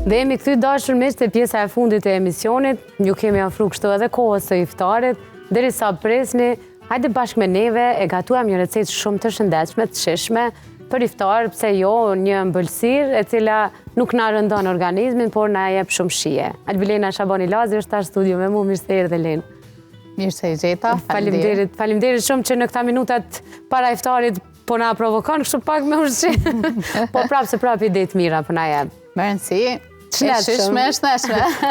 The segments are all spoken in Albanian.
Dhe jemi këthy dashur miq te pjesa e fundit e emisionit. Ju kemi ofruar kështu edhe kohës së iftarit. Derisa presni, hajde bashkë me neve e gatuam një recetë shumë të shëndetshme, të shishme për iftar, pse jo një ëmbëlsirë e cila nuk na rëndon organizmin, por na jep shumë shije. Albilena Shabani Lazi është tash studio me mua, mirë se erdhe Len. Mirë se gjeta. Faleminderit shumë që në këta minutat para iftarit po na provokon kështu pak me ushqim. Po prapë se prapë ide të mira po na jep. Me rëndësi. Shishme.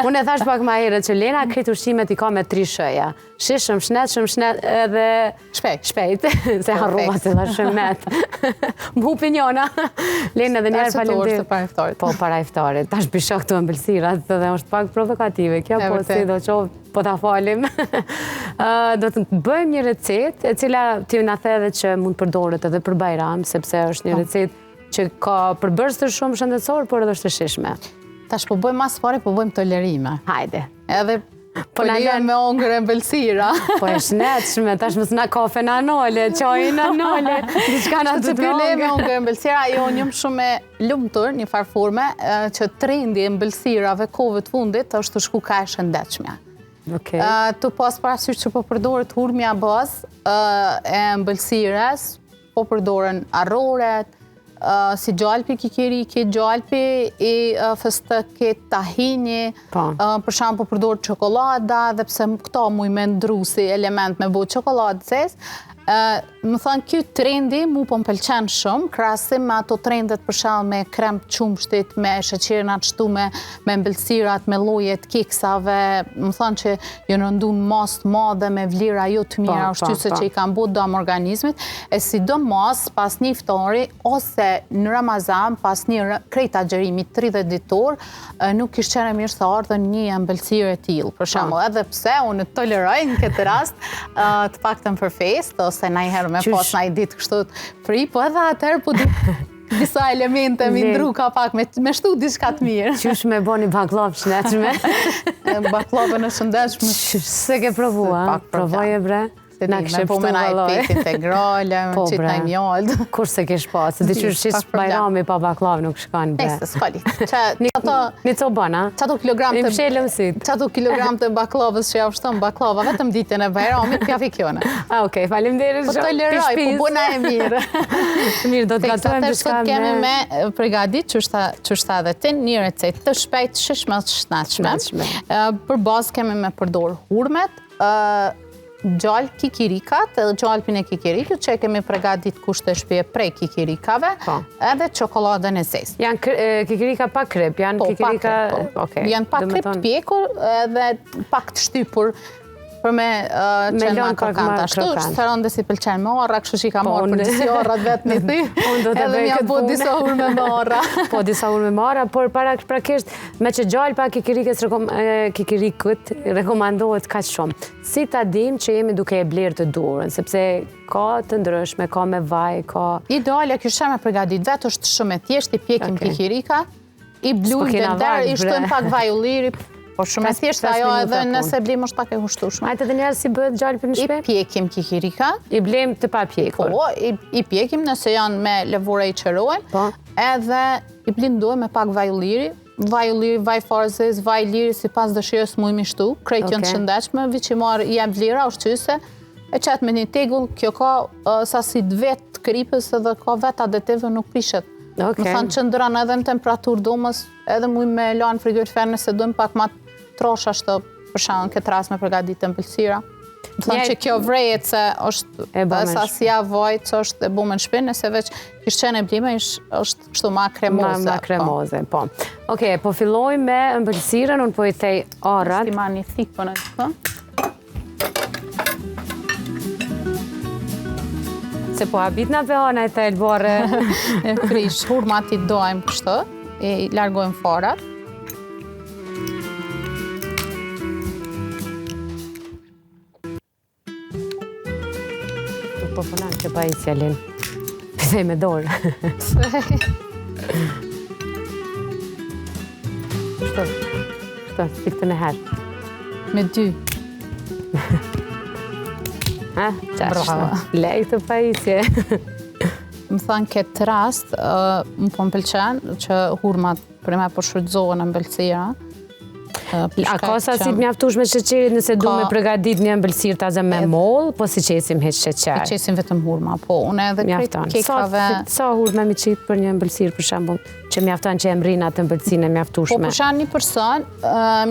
Unë e thash pak ma herët që Lena këtë ushqimet i ka me 3 shëja. Shishëm, shnet edhe shpejt. Se harrova se dha shëmet. Më opiniona. Lena edhe njerë faleminderit. Para iftarit. Po, para iftarit. Tash bisha këtu ëmbëlsirat dhe është pak provokative. Kjo po si do qovë, po ta falim. Do të bëjmë një recetë e cila ti na the edhe që mund përdoret edhe për Bajram, sepse është një recetë që ka përbërës të shumë shëndetësor, por edhe është e shishme. Tash po bëjmë mas pare, po bëjmë tolerime. Hajde. Edhe po lijon me ongër e ëmbëlsira. Po e shnetshme, tash mos na kafe na nole, çaj na nole, diçka na të bëjmë me ongër e ëmbëlsira. Jo, jam shumë e lumtur, një farforme që trendi e ëmbëlsirave kohëve të fundit është të shku ka e shëndetshme. Okej. Tu pas parasysh që po përdoret hurmja bazë e ëmbëlsires, po përdoren arroret, si gjalpi kikiriki, gjalpi i fëstëki, tahini, për shembull po përdor çokolada, dhe pse këto muj me ndru si element me bo çokoladë zezë. Më thënë, kjo trendi mu po më pëlqen shumë, krahasim me ato trendet për shembull me krem të qumshtit, me sheqerin atë shtume, me ëmbëlsirat, me lloje të keksave, më thënë që jo rëndun mas të madhe me vlera jo të mira ushqyese që i kanë bërë dëm organizmit, e sidomos pas një iftari ose në Ramazan, pas një krejt agjerimi 30 ditor, nuk ishte qenë mirë se ardhen një ëmbëlsirë e tillë. Për shembull, edhe pse unë toleroj në këtë rast të paktën për festë ose ndonjëherë me pas ndaj ditë kështu fri, po edhe atëherë po disa elemente mi ndru ka pak me shtu diçka të mirë. Qysh me boni baklavë shëndetshme? Baklavën e shëndetshme. Se ke provua? Provoje bre? Me po me naj pet integrale, me qitë naj mjallë. Kur se kesh pa, se di që shqis Bajrami pa baklavë nuk shkan bre. Nese, s'kali. Një co bëna? Qato kilogram të baklavës që ja ushtëm baklava, vetëm ditën e Bajramit, pja fikjone. Okej, faleminderit shumë. Po toleroj, po bëna e mirë. Mirë, do të gatujem diçka me... Kemi me pregadit që është edhe ti një recetë të shpejt, shishme të shnetshme. Për bazë kemi me përdor hurmet, gjallë kikirikat, edhe gjallpin e kikirikut që e kemi pregadit kushte shpije prej kikirikave, edhe çokoladën e zezë. Janë kikirika pa krep, janë kikirika... Janë pa krep të pjekur edhe pak të shtypur për me qenë ma krokanta. Ashtu, sëron dhe si pëlqen me orra, kështu që i ka marrë për disi orrat vetë një ty, edhe mja po disa hurme me orra. Po, disa hurme me orra, por prakisht me që gjallë pa kikirikut rekomandohet kaq shumë. Si ta dim që jemi duke e blerë të durën, sepse ka të ndryshme, ka me vaj, ka... Ideale, kjo shemë e pregadit vetë është shumë e thjesht, i pjekim kikirika, i blujmë dhe derë, i shtojmë pak vaj ulliri, po shumë e thjesht ajo edhe nëse blim është pak e hushtueshme. Ajtë edhe njerë si bëhet gjallë për në shpe? I pjekim kikirika. I blim të pa pjekur? Po, i pjekim nëse janë me lëvura i qërojnë, edhe i blindojmë me pak vaj ulliri, vaj farzes, vaj liri si pas dëshirës mu i mishtu, krejt janë të shëndetshme, vi që marë jem vlira ushqyese, e qatë me një tegull, kjo ka sasi vetë kripës edhe ka vetë adetive nuk prishet. Më thanë që ndëran edhe në temperaturë domës, edhe mu i me lanë frigorifer nëse dojmë pak ma trosh ashtë për shanë këtë ras me përgadit të ëmbëlsira. Më thanë që kjo vrejet se është sasja vajt që është e bume në shpinë, nëse veç kishtë qenë e blime është kështu ma kremoze. Ma kremoze, po. Oke, po filloj me ëmbëlsiren, unë po i tej arat. Sti ma një thikë për në të. Se po habit nga vehana e të elbore. E frish, hurmat i dojmë kështë, i largojmë farat. Po përna që pa i sjalin. Pësej me dorë. Kështë, stikë të në herë. Me 2. Bravo. Lej të pajisje. Më thanë këtë rast, më po më pëlqen që hurmat për me përshfrytëzohen ëmbëlsira. A ka sasi të mjaftueshme sheqerit nëse du me përgatit një ëmbëlsirë taze me moll, po si qesim heq sheqer? Si qesim vetëm hurma, po. Unë edhe krejt kekave... Sa hurma mi qitë për një ëmbëlsirë, për shembull, që mjafton që e mrin atë ëmbëlsinë e mjaftueshme? Po, për shembull një person,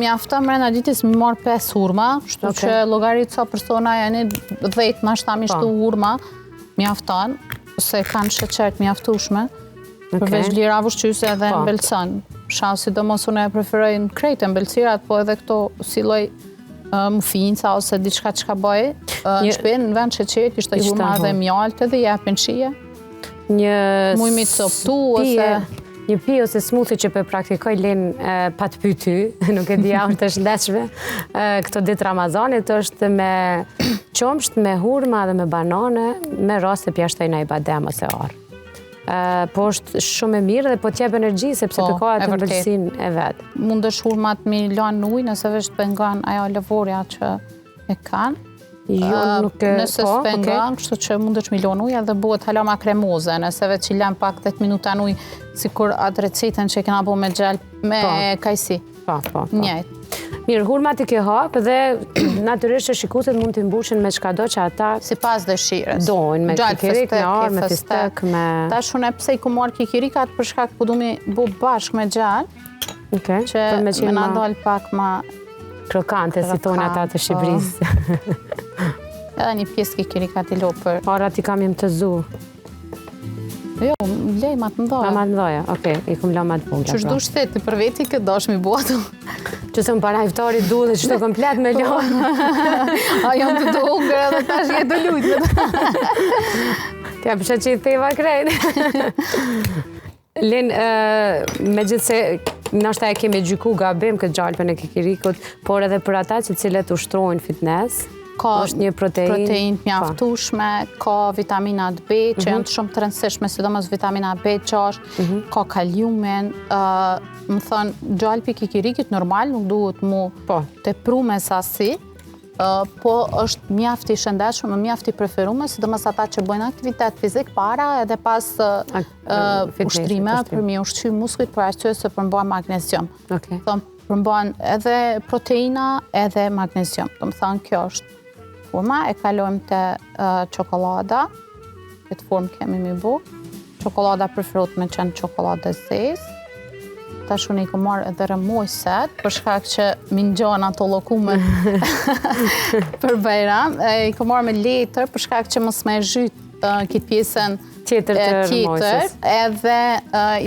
mjafton mrena ditës me marr 5 hurma, kështu që llogarit sa persona janë 10 ma shtami shtu hurma, mjafton, se kanë sheqer të mjaftueshme, përveç lira vushqyse edhe ëmbëlson. Shans sidomos unë e preferoj në krejt ëmbëlsirat, po edhe këto si lloj mufinca ose diçka çka bëj. Në shtëpi në vend sheqerit ishte hurma dhe mjaltë dhe japin shije. Muj mi coptu ose një pi ose smoothie që për praktikoj len pa të pyet ty, nuk e di a është e shëndetshme. Këto ditë Ramazanit është me qumsht, me hurma dhe me banane, me rast të pjashtoj në i badem ose arë. Po është shumë e mirë dhe po t'jep energji sepse përkohet ëmbëlsinë e vetë. Mundesh hurmat me lanë në ujë nëse veç të pengon ajo lëvorja që e kanë. Nëse s'pengon, kështu që mundesh me lanë ujë edhe bëhet hala ma kremoze. Nëse veç i lën pak 10 minuta në ujë, sikur atë recetën që e kena bo me gjel, me kajsi. Njëjtë. Mirë, hurmat i ke hapë dhe natyrisht që shikuesit mund t'i mbushin me çkado që ata sipas dëshirës. Dojnë me kikirik, me arë, me fistek, me... Tash unë pse i ku marr kikirikat për shkak po du mi bu bashkë me gjallë. Që me na dal pak ma krokante si thonë ata të Shqipërisë. Edhe një pjesë kikirikat i lopër. Arat i kam jem të zu. Jo, lej ma të ndoja. Ma të ndoja, okej, i kum la ma të vogla. Qështë du shtetë, për veti këtë dash mi buatu. Që se më para iftarit du dhe që të komplet me ljonë. A jam të dogër edhe tash jetë të lujtë. Tja përshë që i theva krejt. Len, me gjithë se nështë e kemi gjyku gabim këtë gjallëpën e kikirikut, por edhe për ata që cilët ushtrojnë fitness, është një protein mjaftueshme, ka vitaminat B, që janë të shumë të rëndësishme, sidomos vitamina B6, ka kaliumin, më thënë, gjallëpi kikirikit normal, nuk duhet mu tepru me sasi, po është mjaft i shëndetshëm, mjaft i preferuar, sidomos ata që bëjnë aktivitet fizik para edhe pas ushtrime, për mi ushqy muskujt për arsye se përmban magnezium. Përmban edhe proteina edhe magnezium. Do të thonë kjo është forma, e kalojmë të çokolada. Këtë formë kemi mi bu. Çokolada preferohet me qenë çokoladë zezë. Tash unë i ku marrë edhe rëmojset, për shkak që mi ngjon ato llokume për Bajram. I ku marrë me letër, për shkak që mos më zhyt këtë pjesën tjetër të rëmojsës. Edhe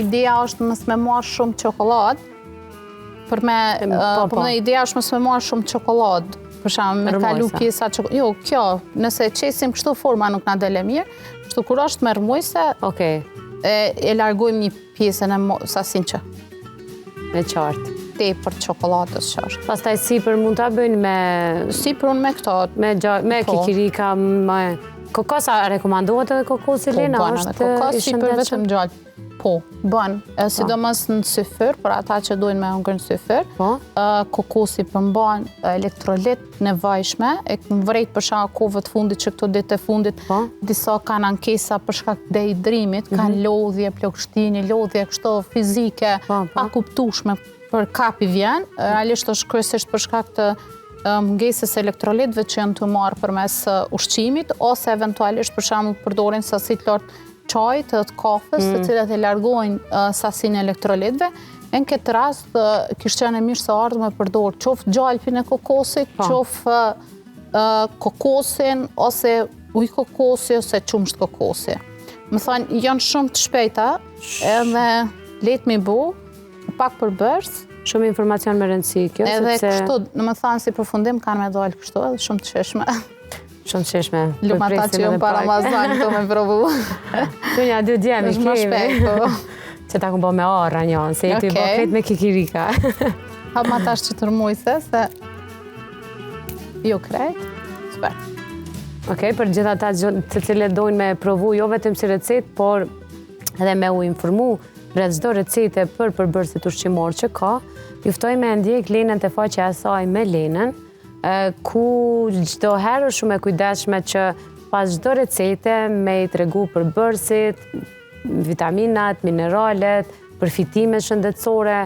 ideja është mos më marr shumë çokoladë. Për me, ideja është mos më marr shumë çokoladë. Për shembull, me kalu pjesa çokoladë. Jo, kjo, nëse qesim kështu forma nuk na dele mirë. Kështu kur është me rëmojse, e largojmë një pjesën e sasinë që. Me qartë. Tepër çokoladës që është. Pastaj sipër mund ta bëjnë me sipër unë me këto. Me kikirika, me kokosa rekomandohet edhe kokosi Lena është kokos sipër vetëm gjallë. Po, bën, sidomos në syfyr, për ata që dojnë me hëngër në syfyr, kokosi përmban elektrolit nevojshme, e vërejt për shkak kohëve të fundit që këto ditë e fundit, disa kanë ankesa për shkak dehidrimit, kanë lodhje, plagështini, lodhje kështu fizike, pa kuptueshme për kapi vjen, realisht është kryesisht për shkak të mungesës elektrolitëve që janë të marrë përmes ushqimit, ose eventualisht për shembull përdorin sasi të lartë çajit të kafës, të cilat e largojnë sasinë elektrolitëve. Në këtë rast, kishte qenë mirë se ardhë me përdor qoftë gjallëpin e kokosit, qoftë kokosin, ose ujë kokosi, ose qumsht kokosi. Më thënë, janë shumë të shpejta, edhe letë mi bu, pak përbërës. Shumë informacion me rëndësi kjo, edhe kështu, në më thënë, si përfundim, kanë me dalë kështu, edhe shumë të sheshme. Shumë të sheshme. Lumë ata që jëmë para Ramazan, këto me provu. Kënja, dy djemi kemi. Që ta këmë po me orra njën, se jeti bëket me kikirika. Hapë ma tash që të rëmujse, se jo krejt. Super. Okej, për gjitha ta të cilët dojnë me provu, jo vetëm si recet, por edhe me u informu rreth çdo recete për përbërësit ushqimor që ka, juftoj me ndjek Lenën të faqja e saj me Lenën, ku çdo herë shumë e kujdesshme që pas çdo recete me i tregu përbërësit, vitaminat, mineralet, përfitimet shëndetësore,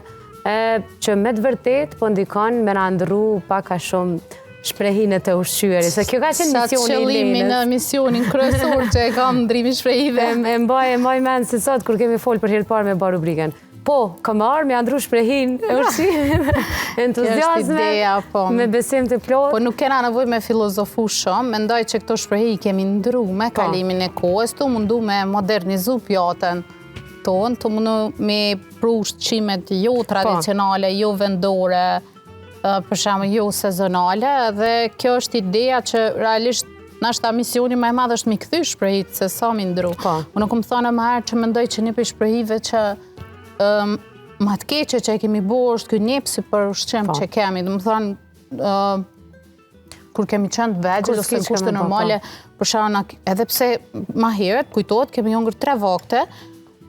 që me të vërtet po ndikon me na ndrru pak a shumë shprehimet e ushqyerit. Se kjo ka qenë misioni i qëllimi në misionin kryesor që e kam ndrimi shprehive. E mbaj mend se sot kur kemi folë për herë të parë me bë rubrikën. Po, kam arë me andru shprehin e ushqimit, entuziazme, me besim të plotë. Po nuk kena nevoj me filozofu shumë, mendoj që këto shprehi kemi ndru me kalimin e kohës, të mundu me modernizu pjatën tonë, të mundu me pru ushqimet jo tradicionale, jo vendore, për shemë jo sezonale, dhe kjo është ideja që realisht nashta misioni më e madh është mi kthy shprehit se sa mi ndru. Unë nuk më thonë më herë që mendoj që një për shprehive që ma të keqe që e kemi bo është kjo njepsi për ushqim që kemi. Dhe më thonë, kur kemi qenë vegjël ose në kushte normale, për shana, edhe pse ma heret, kujtojt, kemi hongër 3 vakte,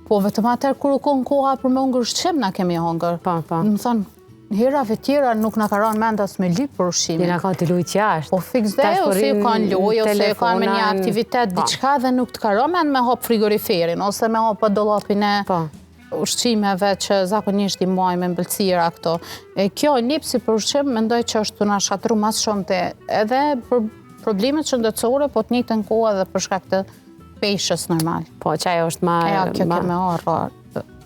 po vetëm atër kur u konë koha për me hongër ushqim, na kemi hongër. Dhe më thonë, herave tjera nuk na ka ranë mend as me lyp për ushqimin. Ti na ka të lujt jashtë. Po fiks dhe, ose ju kanë lojë, ose ju kanë me një aktivitet diçka dhe nuk të ka ranë mend me hap frigoriferin, ose me hap dollapin e ushqimeve që zakonisht i mbajmë me mbëlsira këto. Kjo njepsi për ushqim mendoj që është të na shatru mas shumë të edhe për problemet shëndetësore, po të njëjtën kohë edhe për shkak të peshës normal. Po, që ajo është ma... Kjo keme arë.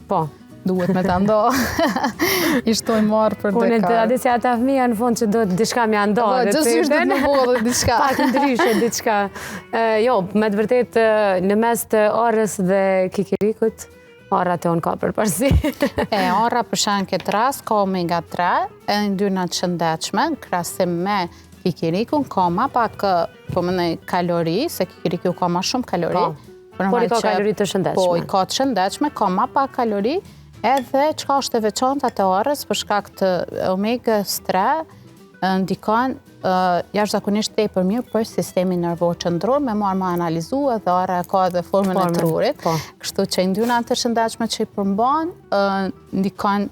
Po. Duhet me të ndo. Ishtoj marë për dekar. Unë të adesi ata fëmija në fund që do të diçka me andorë. Po, gjësë ishtë në bodë diçka. Pak ndryshe diçka. Jo, me të vërtet në mes të orës dhe kikirikut, ora të unë ka përparësi. Ora për shanë këtë rast ka omega-3, e ndyrna të shëndechme, në krasim me kikirikun, ka ma pak pëmënej kalori, se kikiriku ka ma shumë kalori. Por i ka kalori të shëndechme. Po, i ka të shëndechme, ka ma pak kalori, edhe qka është e veçanta të orës, për shkak të omega-3, ndikon jashtëzakonisht tepër mirë për sistemin nervor qendror, me marrë më analizu edhe ora ka edhe formën e trurit. Kështu që ndyrnat të shëndechme që i përmban, ndikon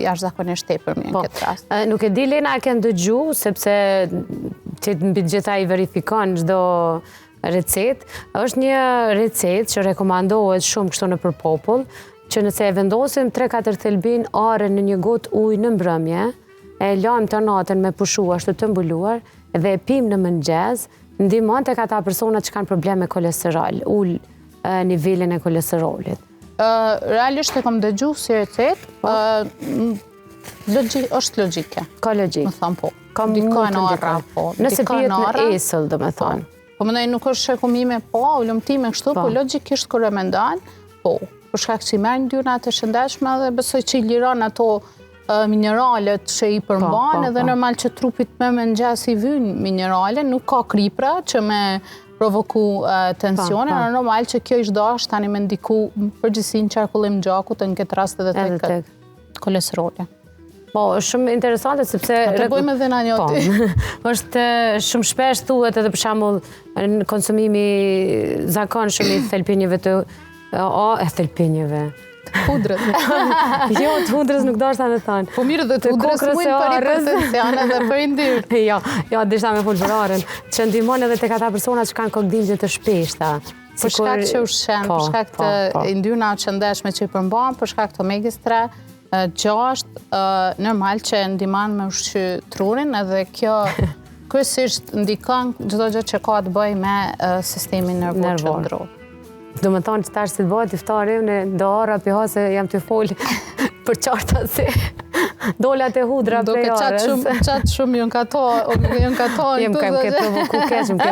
jashtëzakonisht tepër mirë në këtë rast. Nuk e di Lena e kënë dëgju, sepse që mbi gjitha i verifikon çdo recet, është një recet që rekomandohet shumë kështu në për popull, që nëse e vendosim 3-4 thelbin are në një gotë ujë në mbrëmje, e lajmë të natën me pushu ashtu të mbuluar, dhe e pim në mëngjes, ndihmon tek ata persona që kanë probleme me kolesterol, ul nivelin e kolesterolit. Realisht e kam dëgju si recet, është logjike. Ka logjik. Më thonë po. Dikon ora, po. Nëse pijet në esëll, dhe me thonë. Po mëndaj nuk është shekumime po, ullumtime kështu, po logikisht kërë me ndanë, po, për shkak që i merë ndyrnat të shëndeshme dhe besoj që i liron ato mineralet që i përmban, edhe normal që trupit me mëngjes i vynë minerale, nuk ka kripra që me provoku tensione, normal që kjo ishtë dash tani me ndiku përgjësin qarkullim gjakut në këtë rast edhe të kolesteroli. Po, shumë interesante, sepse... Të bojmë edhe në njoti. është shumë shpesh thuhet edhe për shembull në konsumimi zakonshëm i thelpinjeve të... thelpinjeve... Hudrës. Jo, të hudrës nuk dashta me thonë. Po mirë dhe të hudrës mujnë për hipertension edhe për indyrë. Jo, dishta me full për arën. Që ndihmon edhe tek ata persona që kanë kokëdimje të shpeshta. Për shkak që ushqen, për shkak të indyrna të shëndeshme që i përmban, për shkak të omega-3, 6, normal që ndihmon me ushqy trurin, edhe kjo kryesisht ndikon çdo gjë që ka të bëjë me sistemin nervor qendror. Do më thonë që tash si të bëhet iftari, në do ora për se jam të folë për qarta se dolat e hudra për orës. Qatë shumë jënë ka to. Jem ke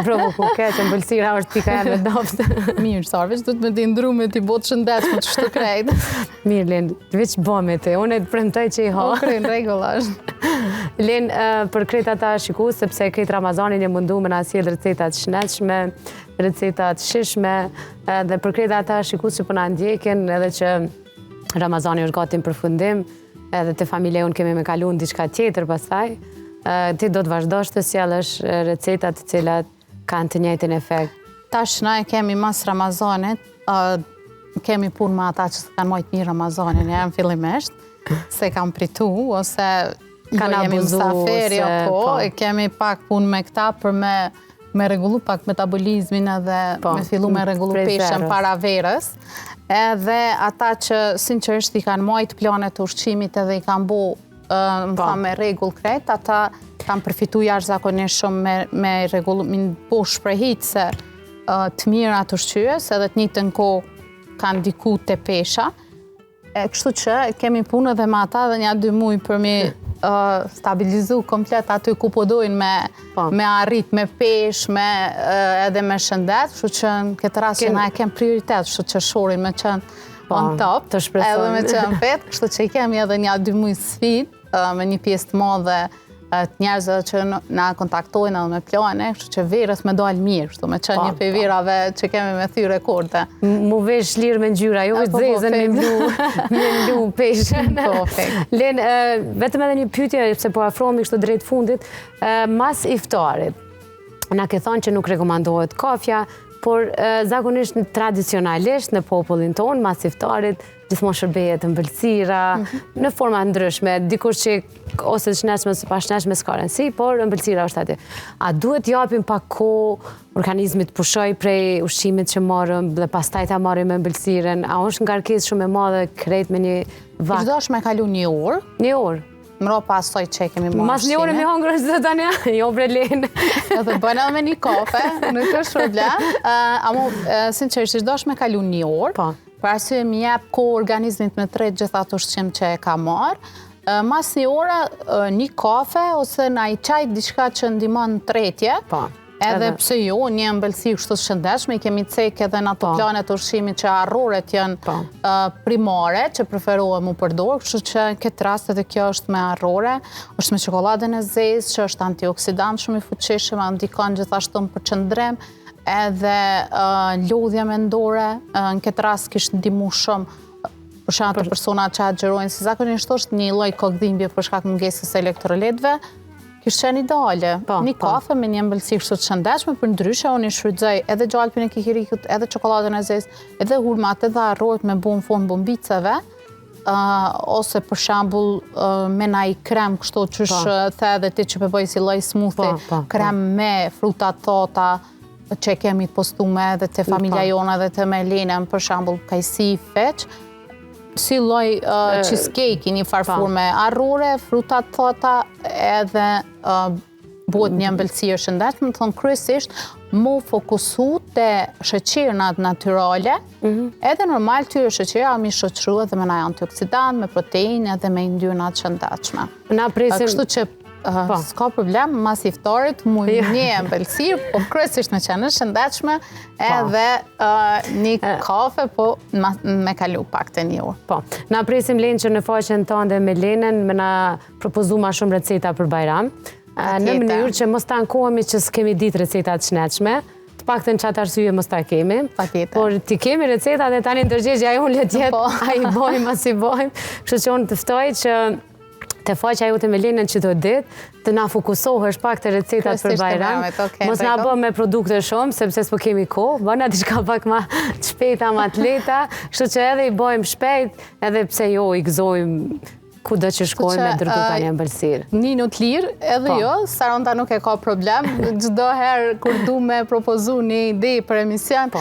provoku keq, mbëlsira është pika e me doftë. Mirë, Sarveç, du të me t'i ndru me t'i botë shëndeshme të shtë krejt. Mirë, Len, veç bëme te, unë e të premtoj që i ha. O, krejnë regullash. Len, për krejt ata shiku, sepse krejt Ramazanin e mundu me nasjed recetat shnetshme, recetat shishme, dhe për krejt ata shiku që përna ndjekin, edhe që Ramazani është gati në përfundim, edhe të familje unë kemi me kalu në diçka tjetër pastaj, ti do të vazhdojsh të sjellësh recetat të cilat kanë të njëjtin efekt. Tash na e kemi mas Ramazanit, kemi punë me ata që kanë mojtë mirë Ramazanin, e jam fillimisht, se kam pritu, ose kanë abuzu, e kemi pak punë me këta për me regullu pak metabolizmin edhe me fillu me regullu peshen para verës. edhe ata që sinqerisht i kanë majt planet të ushqimit edhe i kanë bo me regull krejt, ata kanë përfitu jashtëzakonisht shumë me rregullimin po shprehit se të mira të ushqyes edhe të njëjtën kohë kanë diku te pesha. Kështu që kemi punë edhe me ata dhe një 2 muaj për mi stabilizu komplet aty ku po dojnë me arrit, me pesh, edhe me shëndet, kështu që në këtë rast që na e kem prioritet, kështu që shorin me qenë on top, edhe me qenë fet, kështu që i kemi edhe një 2 muaj sfid me një pjesë të madhe të njerëzve që na kontaktojnë edhe me plane, kështu që verës me dalë mirë, kështu me qenë një për verave që kemi me thy rekorde. Mu vesh lirë me ngjyra, jo vetë zezën me mlu peshën. Len, vetëm edhe një pyetje, sepse po afrohemi kështu drejt fundit, mas iftarit, na ke thonë që nuk rekomandohet kafja, por zakonisht tradicionalisht në popullin tonë, mas iftarit, gjithmonë shërbehet ëmbëlsira, në forma ndryshme, dikush që ose të shnetshme ose pa shnetshme s'ka rëndësi, por ëmbëlsira është aty. A duhet japim pak kohë organizmit pushoj prej ushqimit që marrim dhe pastaj ta marrim ëmbëlsirën? A është ngarkesë shumë e madhe krejt me një vakt? Çdo është me kalu 1 orë. 1 orë. Mropa asoj që kemi marrë. Mas 1 orë me hongër është dhe tani, jo bre Len. Edhe bëna me një kafe, nuk është problem. Amo, sinqerisht, çdo është me kalu 1 orë. Për arsye mi jep kohë organizmit me tret gjithë ato ushqim që e ka marrë. Mas 1 ore, një kafe ose na i çaj diçka që ndihmon tretje. Edhe pse jo, një ëmbëlsirë kështu të shëndetshme, i kemi cek edhe në ato planet të ushqimit që arroret janë primare, që preferohem u përdor, kështu që në këtë rast edhe kjo është me arrore, është me çokoladën e zezë, që është antioksidant shumë i fuqishëm, ndikon gjithashtu në përqendrim, edhe lodhja mendore, në këtë rast kishte ndihmu shumë për shkak të persona që agjerojnë, si zakonisht është një lloj kokdhimbje për shkak mungesës së elektrolitëve. Kishte qenë ideale. Një kafe me një ëmbëlsirë kështu të shëndetshme, për ndryshe unë i shfrytëzoj edhe gjalpin e kikirikut, edhe çokoladën e zezë, edhe hurmat, edhe arrohet me bu në formë bombiceve, ose për shembull me naj krem kështu qysh the edhe ti që përbëj si lloj smoothie, krem me fruta thota që kemi të postume edhe te familja jona edhe te me Lenën, për shembull kajsi, feq, si lloj cheesecake i një farforme arrore, fruta thota, edhe bëhet një ëmbëlsirë shëndetshme, më thonë kryesisht mu fokusu te sheqernat natyrale, edhe normal tyre sheqera mi shoqëru edhe me naj antioksidant, me proteinë edhe me yndyrna të shëndetshme. Kështu që s'ka problem, mas iftarit mu një ëmbëlsirë, po kryesisht me qenë shëndetshme, edhe një kafe, po me kalu pak të 1 orë. Po, na presim Len që në faqen tënde me Lenën me na propozu ma shumë receta për Bajram, në mënyrë që mos ta ankohemi që s'kemi ditë recetat shnetshme, të paktën çat arsye mos ta kemi, por ti kemi recetat dhe tani ndërgjegjja jonë le të jetë a i bojmë, as i bojmë, kështu që unë të ftoj që te faqja jote me Lenën që do ditë, të na fokusohesh pak të recetat për Bajram, mos na bë me produkte shumë, sepse s'po kemi kohë, bëna diçka pak ma të shpejta, ma të lehta, kështu që edhe i bojmë shpejt, edhe pse jo i gëzojmë kudo që shkojmë me dërgu pa një ëmbëlsirë. Një lirë, edhe jo, Saronta nuk e ka problem, çdo herë kur du me propozu një ide për emision,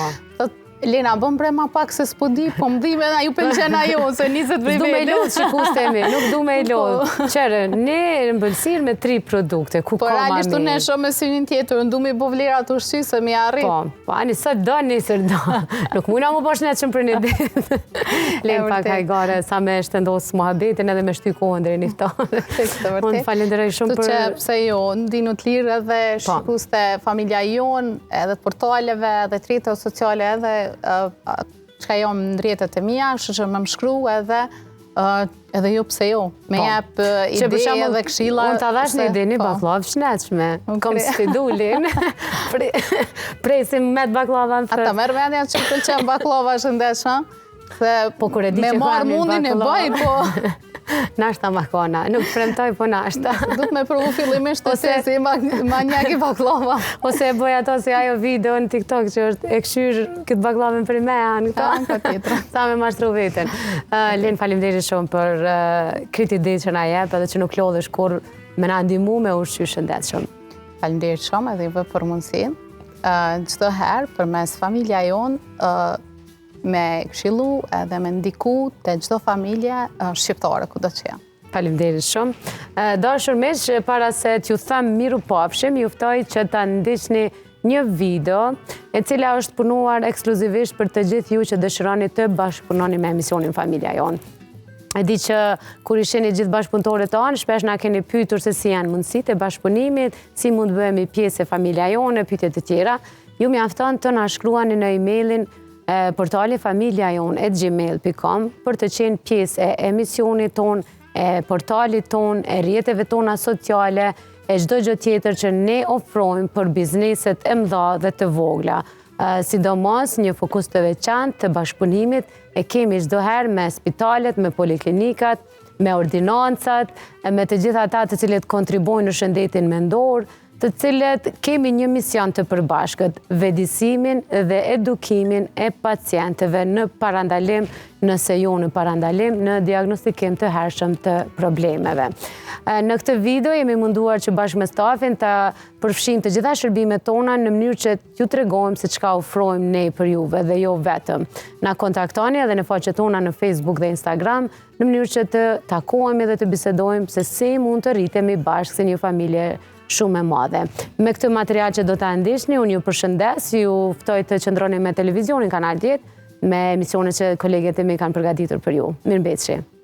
Lena, bëm bre ma pak se s'po di, po m'dhime dhe ju pëlqen ajo, se 20 vej vetë. S'du me lodhë që ku stemi, nuk du me lodhë. Qere, ne ëmbëlsirë me 3 produkte, ku ka ma mirë. Po realisht unë e shumë me synin tjetër, unë du me bo vlera të ushqy se mi arrit. Po, ani sot do, nisër do. Nuk mujna mu bosh netë shumë për një ditë. Lenë pak hajgare, sa me shtendosë muhabetin edhe me shty kohën dhe një ftonë. Unë falenderoj shumë për... Tu që pse jo, në dinu të lirë edhe shikuste familja jonë, edhe të portaleve, edhe të rrjetet sociale, edhe çka jam në rrjetet e mia, kështu që më shkru edhe jo pse jo, me jep ide edhe këshilla. Unë ta dhash një ide një baklavë shnetshme, kom sfidu Lenë, presim me të baklavën fërë. Ata merë mendja që pëlqen baklava shëndetshme, me marë mundin e baj, po... Nashta makona, nuk premtoj po nashta. Duk me provu fillimisht të se si manjaki baklava. Ose e bëj ato si ajo video në TikTok që është e këshyr këtë baklavën për me anë këta. Sa me mashtru veten. Lenë faleminderit shumë për kriti ditë që na jep edhe që nuk lodhesh kur me na ndihmu me ushqy shëndetshëm. Faleminderit shumë edhe i vë për mundësinë. Çdo herë përmes familja jonë me këshillu edhe me ndiku të çdo familje shqiptare ku do të jenë. Faleminderit shumë. Dashur miq, para se t'ju them mirupafshim, ju ftoj që ta ndiqni një video e cila është punuar ekskluzivisht për të gjithë ju që dëshironi të bashkëpunoni me emisionin Familja Jonë. E di që kur isheni gjithë bashkëpunëtorët tonë, shpesh na keni pyetur se si janë mundësitë e bashkëpunimit, si mund të bëhemi pjesë e Familja Jonë, pyetje të tjera. Ju mjafton të na shkruani në emailin portali familjajon@gmail.com për të qenë pjesë e emisionit tonë, e portalit tonë, e rrjeteve tona sociale, e çdo gjë tjetër që ne ofrojmë për bizneset e mëdha dhe të vogla. Sidomos një fokus të veçantë të bashkëpunimit e kemi çdo herë me spitalet, me poliklinikat, me ordinancat, me të gjitha ata të cilët kontribuojnë në shëndetin mendor, të cilët kemi një mision të përbashkët, vëdësimin dhe edukimin e pacientëve në parandalim, nëse jo në parandalim, në diagnostikim të hershëm të problemeve. Në këtë video jemi munduar që bashkë me stafin të përfshijmë të gjitha shërbimet tona në mënyrë që t'ju tregojmë se çka ofrojmë ne për juve dhe jo vetëm. Na kontaktoni edhe në faqet tona në Facebook dhe Instagram në mënyrë që të takohemi dhe të bisedojmë se si mund të rritemi bashkë si një familje shumë e madhe. Me këtë material që do ta ndiqni, unë ju përshëndes, ju ftoj të qëndroni me televizionin Kanal 10, me emisionet që kolegët e mi kanë përgatitur për ju. Mirëmbëjtje.